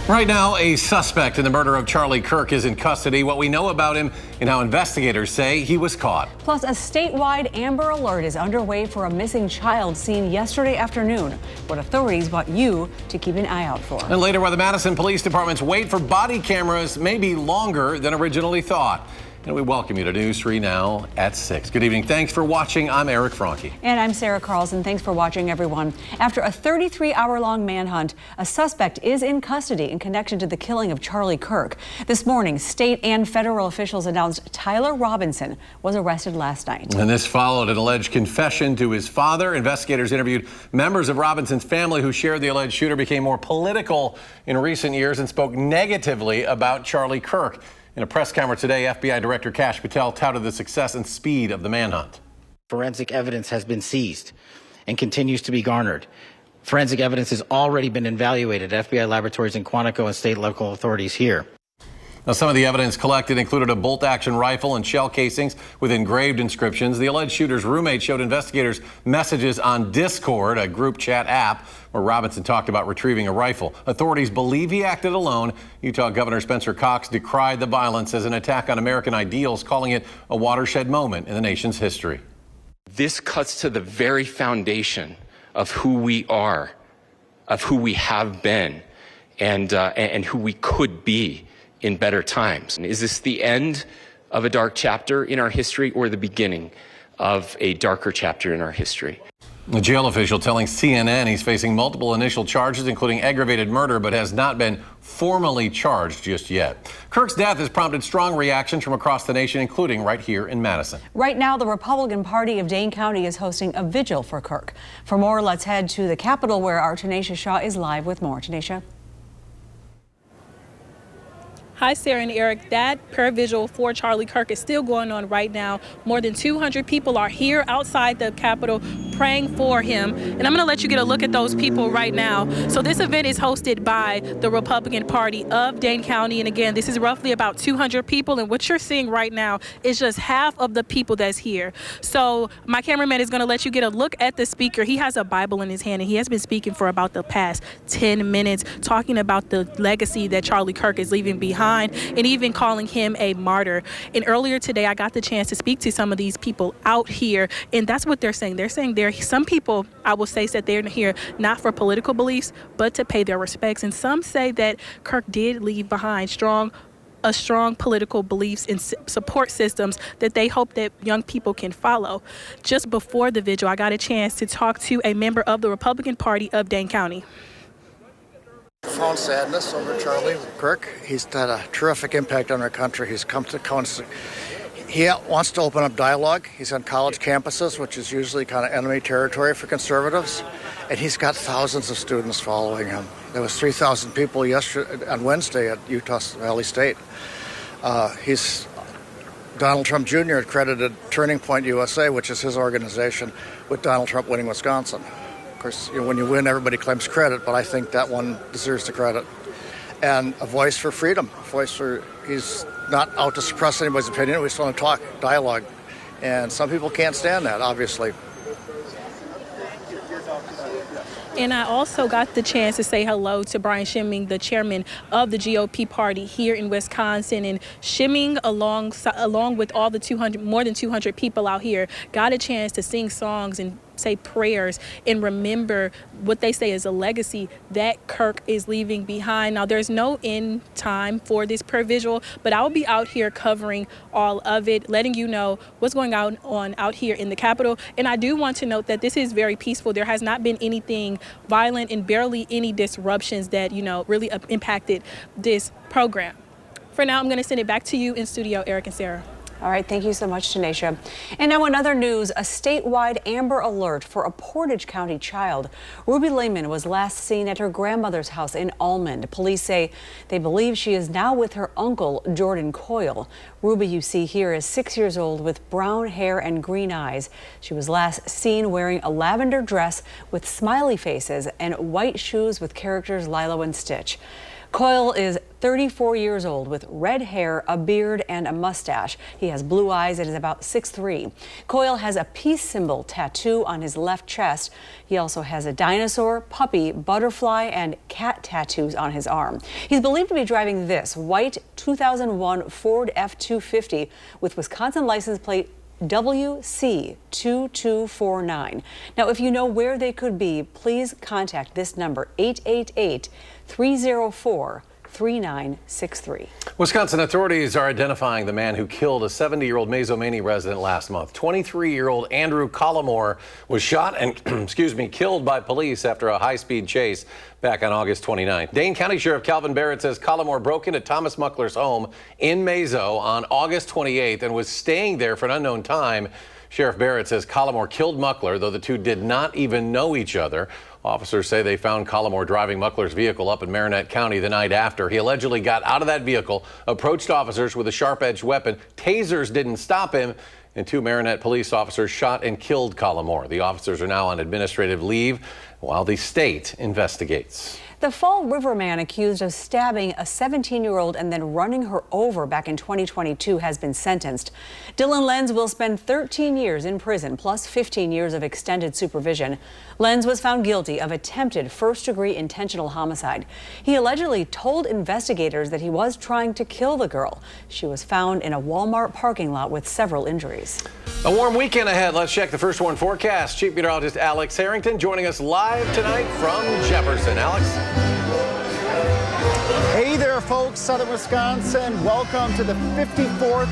Right now, a suspect in the murder of Charlie Kirk is in custody. What we know about him and how investigators say he was caught. Plus, a statewide Amber Alert is underway for a missing child seen yesterday afternoon. What authorities want you to keep an eye out for. And later, why the Madison Police Department's wait for body cameras may be longer than originally thought. And we welcome you to News 3 Now at 6. Good evening. Thanks for watching. I'm Eric Franke. And I'm Sarah Carlson. Thanks for watching, everyone. After a 33-hour-long manhunt, a suspect is in custody in connection to the killing of Charlie Kirk. This morning, state and federal officials announced Tyler Robinson was arrested last night. And this followed an alleged confession to his father. Investigators interviewed members of Robinson's family who shared the alleged shooter became more political in recent years and spoke negatively about Charlie Kirk. In a press conference today, FBI Director Kash Patel touted the success and speed of the manhunt. Forensic evidence has been seized and continues to be garnered. Forensic evidence has already been evaluated at FBI laboratories in Quantico and state local authorities here. Now, some of the evidence collected included a bolt-action rifle and shell casings with engraved inscriptions. The alleged shooter's roommate showed investigators messages on Discord, a group chat app, where Robinson talked about retrieving a rifle. Authorities believe he acted alone. Utah Governor Spencer Cox decried the violence as an attack on American ideals, calling it a watershed moment in the nation's history. This cuts to the very foundation of who we are, of who we have been, and who we could be in better times. Is this the end of a dark chapter in our history or the beginning of a darker chapter in our history? A jail official telling CNN he's facing multiple initial charges, including aggravated murder, but has not been formally charged just yet. Kirk's death has prompted strong reactions from across the nation, including right here in Madison. Right now, the Republican Party of Dane County is hosting a vigil for Kirk. For more, let's head to the Capitol, where our Tanisha Shaw is live with more. Tanisha. Hi, Sarah and Eric. That prayer vigil for Charlie Kirk is still going on right now. More than 200 people are here outside the Capitol praying for him. And I'm going to let you get a look at those people right now. So this event is hosted by the Republican Party of Dane County. And again, this is roughly about 200 people. And what you're seeing right now is just half of the people that's here. So my cameraman is going to let you get a look at the speaker. He has a Bible in his hand, and he has been speaking for about the past 10 minutes, talking about the legacy that Charlie Kirk is leaving behind, and even calling him a martyr. And earlier today, I got the chance to speak to some of these people out here, and that's what they're saying. They're saying some people, I will say, that they're here not for political beliefs, but to pay their respects. And some say that Kirk did leave behind strong political beliefs and support systems that they hope that young people can follow. Just before the vigil, I got a chance to talk to a member of the Republican Party of Dane County. Profound sadness over Charlie Kirk. He's had a terrific impact on our country. He's come to he wants to open up dialogue. He's on college campuses, which is usually kind of enemy territory for conservatives, and he's got thousands of students following him. There was 3,000 people on Wednesday at Utah Valley State. He's Donald Trump Jr. credited Turning Point USA, which is his organization, with Donald Trump winning Wisconsin. Of course, when you win, everybody claims credit, but I think that one deserves the credit. And a voice for freedom, he's not out to suppress anybody's opinion. We just want to talk, dialogue. And some people can't stand that, obviously. And I also got the chance to say hello to Brian Schimming, the chairman of the GOP party here in Wisconsin. And Schimming, along with all the more than 200 people out here, got a chance to sing songs and say prayers and remember what they say is a legacy that Kirk is leaving behind. Now, there's no end time for this prayer vigil, but I'll be out here covering all of it, letting you know what's going on out here in the Capitol. And I do want to note that this is very peaceful. There has not been anything violent and barely any disruptions that, really impacted this program. For now, I'm going to send it back to you in studio, Eric and Sarah. All right, thank you so much, Tanisha. And now in other news, a statewide Amber Alert for a Portage County child. Ruby Lehman was last seen at her grandmother's house in Almond. Police say they believe she is now with her uncle, Jordan Coyle. Ruby, you see here, is 6 years old with brown hair and green eyes. She was last seen wearing a lavender dress with smiley faces and white shoes with characters Lilo and Stitch. Coyle is 34 years old with red hair, a beard, and a mustache. He has blue eyes and is about 6'3". Coyle has a peace symbol tattoo on his left chest. He also has a dinosaur, puppy, butterfly, and cat tattoos on his arm. He's believed to be driving this white 2001 Ford F-250 with Wisconsin license plate WC-2249. Now, if you know where they could be, please contact this number, 888-304-3963. Wisconsin authorities are identifying the man who killed a 70-year-old Mazomanie resident last month. 23-year-old Andrew Collimore was shot and killed by police after a high-speed chase back on August 29th. Dane County Sheriff Calvin Barrett says Collimore broke into Thomas Muckler's home in Mazo on August 28th and was staying there for an unknown time. Sheriff Barrett says Collimore killed Muckler, though the two did not even know each other. Officers say they found Collimore driving Muckler's vehicle up in Marinette County the night after. He allegedly got out of that vehicle, approached officers with a sharp-edged weapon. Tasers didn't stop him, and 2 Marinette police officers shot and killed Collimore. The officers are now on administrative leave while the state investigates. The Fall River man accused of stabbing a 17-year-old and then running her over back in 2022 has been sentenced. Dylan Lenz will spend 13 years in prison plus 15 years of extended supervision. Lenz was found guilty of attempted first-degree intentional homicide. He allegedly told investigators that he was trying to kill the girl. She was found in a Walmart parking lot with several injuries. A warm weekend ahead. Let's check the first one forecast. Chief Meteorologist Alex Harrington joining us live tonight from Jefferson. Alex? Hey there, folks, Southern Wisconsin. Welcome to the 54th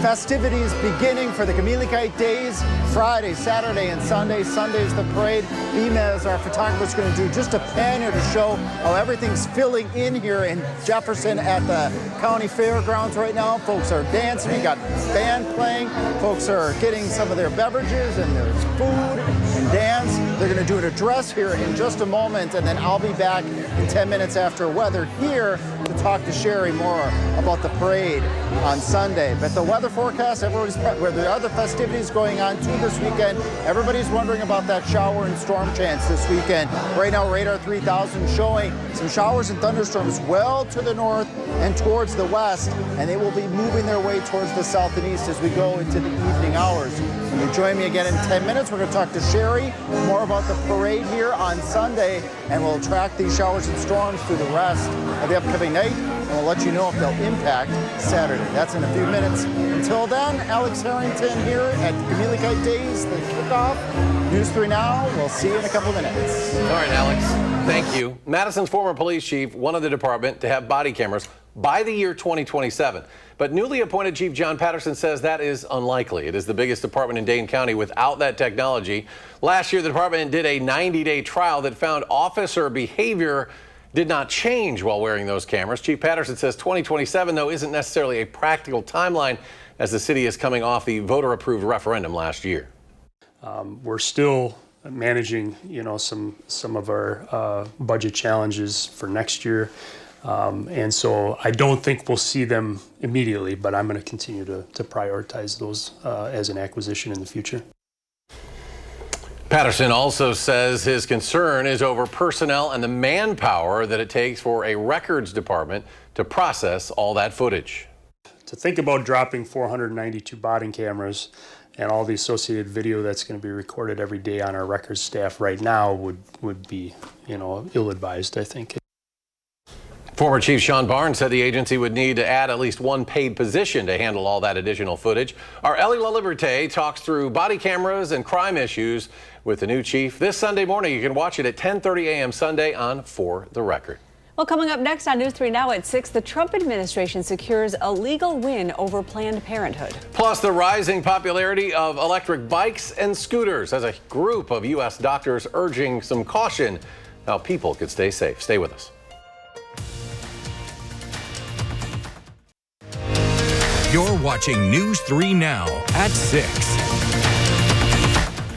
festivities beginning for the Kamilakite Days, Friday, Saturday, and Sunday. Sunday's the parade. Beamez, our photographer, is going to do just a pan here to show how everything's filling in here in Jefferson at the county fairgrounds right now. Folks are dancing. We got band playing. Folks are getting some of their beverages, and there's food and dance. They're going to do an address here in just a moment, and then I'll be back in 10 minutes after weather here to talk to Sherry more about the parade on Sunday. But the weather forecast, everybody's where there are other festivities going on too this weekend. Everybody's wondering about that shower and storm chance this weekend. Right now, radar 3000 showing some showers and thunderstorms well to the north and towards the west, and they will be moving their way towards the south and east as we go into the evening hours. When you join me again in 10 minutes, we're going to talk to Sherry more about the parade here on Sunday, and we'll track these showers and storms through the rest of the upcoming night, and we'll let you know if they'll impact Saturday. That's in a few minutes. Until then, Alex Harrington here at the Kamilakite Days, the kickoff. News 3 Now. We'll see you in a couple of minutes. All right, Alex. Thank you. Madison's former police chief wanted the department to have body cameras by the year 2027. But newly appointed Chief John Patterson says that is unlikely. It is the biggest department in Dane County without that technology. Last year, the department did a 90-day trial that found officer behavior did not change while wearing those cameras. Chief Patterson says 2027, though, isn't necessarily a practical timeline as the city is coming off the voter-approved referendum last year. We're still managing, some of our budget challenges for next year. And so I don't think we'll see them immediately, but I'm going to continue to prioritize those as an acquisition in the future. Patterson also says his concern is over personnel and the manpower that it takes for a records department to process all that footage. To think about dropping 492 body cameras and all the associated video that's going to be recorded every day on our records staff right now would be, ill-advised, I think. Former Chief Sean Barnes said the agency would need to add at least one paid position to handle all that additional footage. Our Ellie LaLiberte talks through body cameras and crime issues with the new chief this Sunday morning. You can watch it at 10:30 a.m. Sunday on For the Record. Well, coming up next on News 3 Now at 6, the Trump administration secures a legal win over Planned Parenthood. Plus, the rising popularity of electric bikes and scooters as a group of U.S. doctors urging some caution how people could stay safe. Stay with us. You're watching News 3 Now at 6.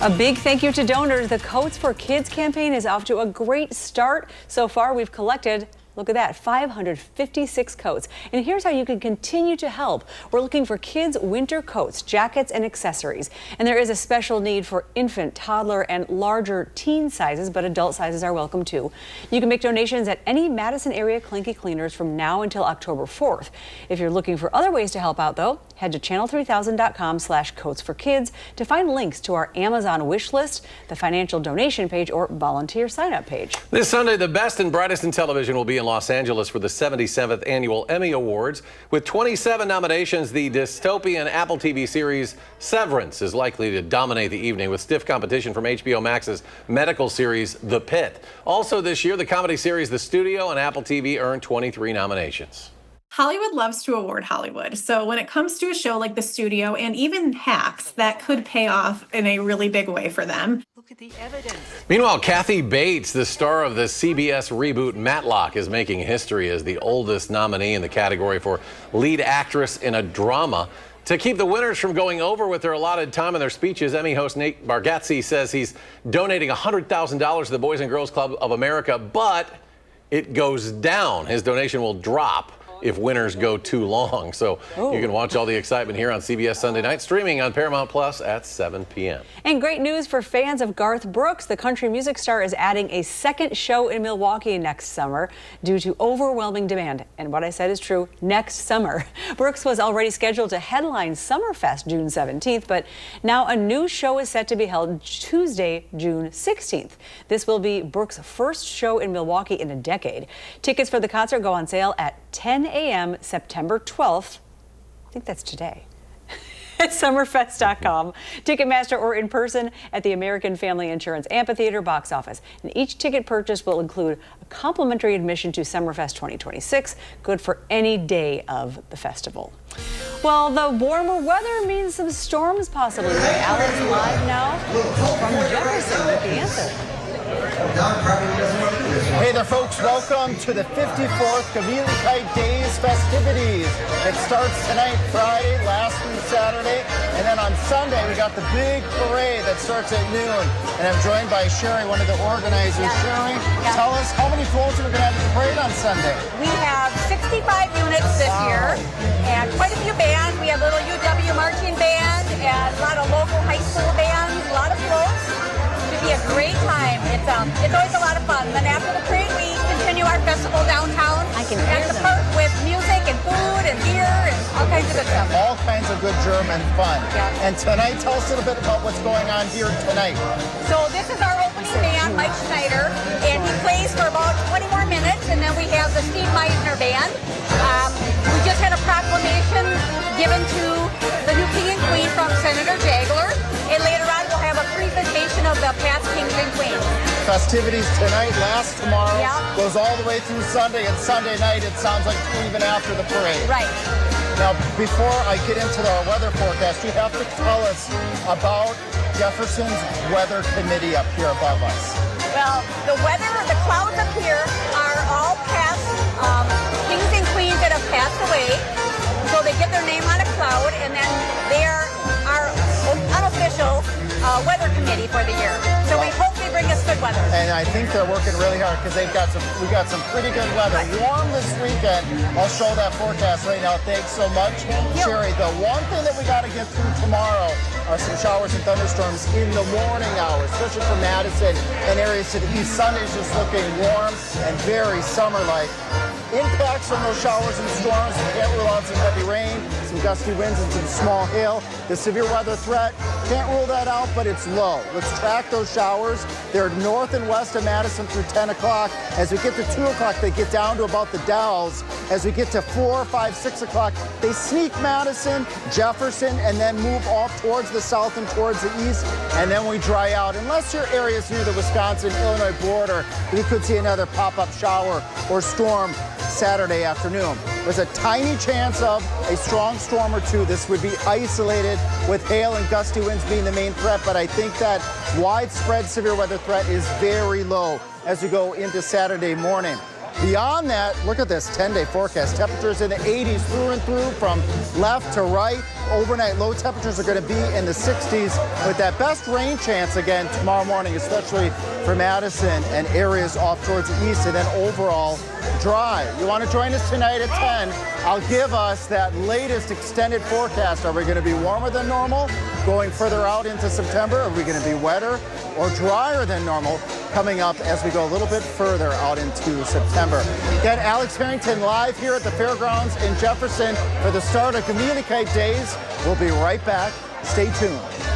A big thank you to donors. The Coats for Kids campaign is off to a great start. So far, we've collected Look at that, 556 coats. And here's how you can continue to help. We're looking for kids' winter coats, jackets, and accessories. And there is a special need for infant, toddler, and larger teen sizes, but adult sizes are welcome too. You can make donations at any Madison area Clinky Cleaners from now until October 4th. If you're looking for other ways to help out, though, head to channel3000.com/coats4kids to find links to our Amazon wish list, the financial donation page, or volunteer sign-up page. This Sunday, the best and brightest in television will be in Los Angeles for the 77th Annual Emmy Awards. With 27 nominations, the dystopian Apple TV series Severance is likely to dominate the evening with stiff competition from HBO Max's medical series The Pit. Also this year, the comedy series The Studio and Apple TV earned 23 nominations. Hollywood loves to award Hollywood. So when it comes to a show like The Studio and even Hacks, that could pay off in a really big way for them. Look at the evidence. Meanwhile, Kathy Bates, the star of the CBS reboot Matlock, is making history as the oldest nominee in the category for lead actress in a drama. To keep the winners from going over with their allotted time in their speeches, Emmy host Nate Bargatze says he's donating $100,000 to the Boys and Girls Club of America, but it goes down. His donation will drop if winners go too long. So you can watch all the excitement here on CBS Sunday Night, streaming on Paramount Plus at 7 p.m. And great news for fans of Garth Brooks. The country music star is adding a second show in Milwaukee next summer due to overwhelming demand. And what I said is true, next summer. Brooks was already scheduled to headline Summerfest June 17th, but now a new show is set to be held Tuesday, June 16th. This will be Brooks' first show in Milwaukee in a decade. Tickets for the concert go on sale at 10 a.m. September 12th. I think that's today. At summerfest.com, Ticketmaster, or in person at the American Family Insurance Amphitheater box office. And each ticket purchase will include a complimentary admission to Summerfest 2026, good for any day of the festival. Well, the warmer weather means some storms possibly. Alex live now from Jefferson with the answer. Hey there, folks. Welcome to the 54th Communicate Days festivities. It starts tonight, Friday, last through Saturday, and then on Sunday we got the big parade that starts at noon. And I'm joined by Sherry, one of the organizers. Sherry, tell us how many floats we're going to have at the parade on Sunday. We have 65 units this year, and quite a few bands. We have little UW marching band and a lot of local high school bands, a lot of floats. Be a great time. It's always a lot of fun. Then after the parade, we continue our festival downtown at the park with music and food and beer and all kinds of good stuff. All kinds of good German fun. Yeah. And tonight, tell us a little bit about what's going on here tonight. So this is our opening band, Mike Schneider, and he plays for about 20 more minutes, and then we have the Steve Meisner Band. We just had a proclamation given to the new king and queen from Senator Jagler, and later on we'll have a presentation of the past kings and queens. Festivities tonight, last tomorrow, goes all the way through Sunday, and Sunday night it sounds like even after the parade. Right. Now, before I get into the weather forecast, you have to tell us about Jefferson's weather committee up here above us. Well, the weather, the clouds up here are all past kings and queens that have passed away. So they get their name on a cloud, and then they are our unofficial weather committee for the year. So we hope they bring us good weather. And I think they're working really hard because we got some pretty good weather. Warm this weekend. I'll show that forecast right now. Thanks so much, Sherry. The one thing that we got to get through tomorrow are some showers and thunderstorms in the morning hours, especially for Madison and areas to the east. Sunday's just looking warm and very summer-like. Impacts from those showers and storms. We can't rule out some heavy rain, some gusty winds, and some small hail. The severe weather threat, can't rule that out, but it's low. Let's track those showers. They're north and west of Madison through 10 o'clock. As we get to 2 o'clock, they get down to about the Dalles. As we get to 4, 5, 6 o'clock, they sneak Madison, Jefferson, and then move off towards the south and towards the east, and then we dry out. Unless your area is near the Wisconsin-Illinois border, we could see another pop-up shower or storm Saturday afternoon. There's a tiny chance of a strong storm or two. This would be isolated with hail and gusty winds being the main threat, but I think that widespread severe weather threat is very low as we go into Saturday morning. Beyond that, look at this 10-day forecast. Temperatures in the 80s through and through from left to right. overnight low temperatures are going to be in the 60s with that best rain chance again tomorrow morning, especially for Madison and areas off towards the east, and then overall dry. You want to join us tonight at 10? I'll give us that latest extended forecast. Are we going to be warmer than normal going further out into September? Are we going to be wetter or drier than normal coming up as we go a little bit further out into September? Again, Alex Harrington live here at the fairgrounds in Jefferson for the start of Communicate Days. We'll be right back. Stay tuned.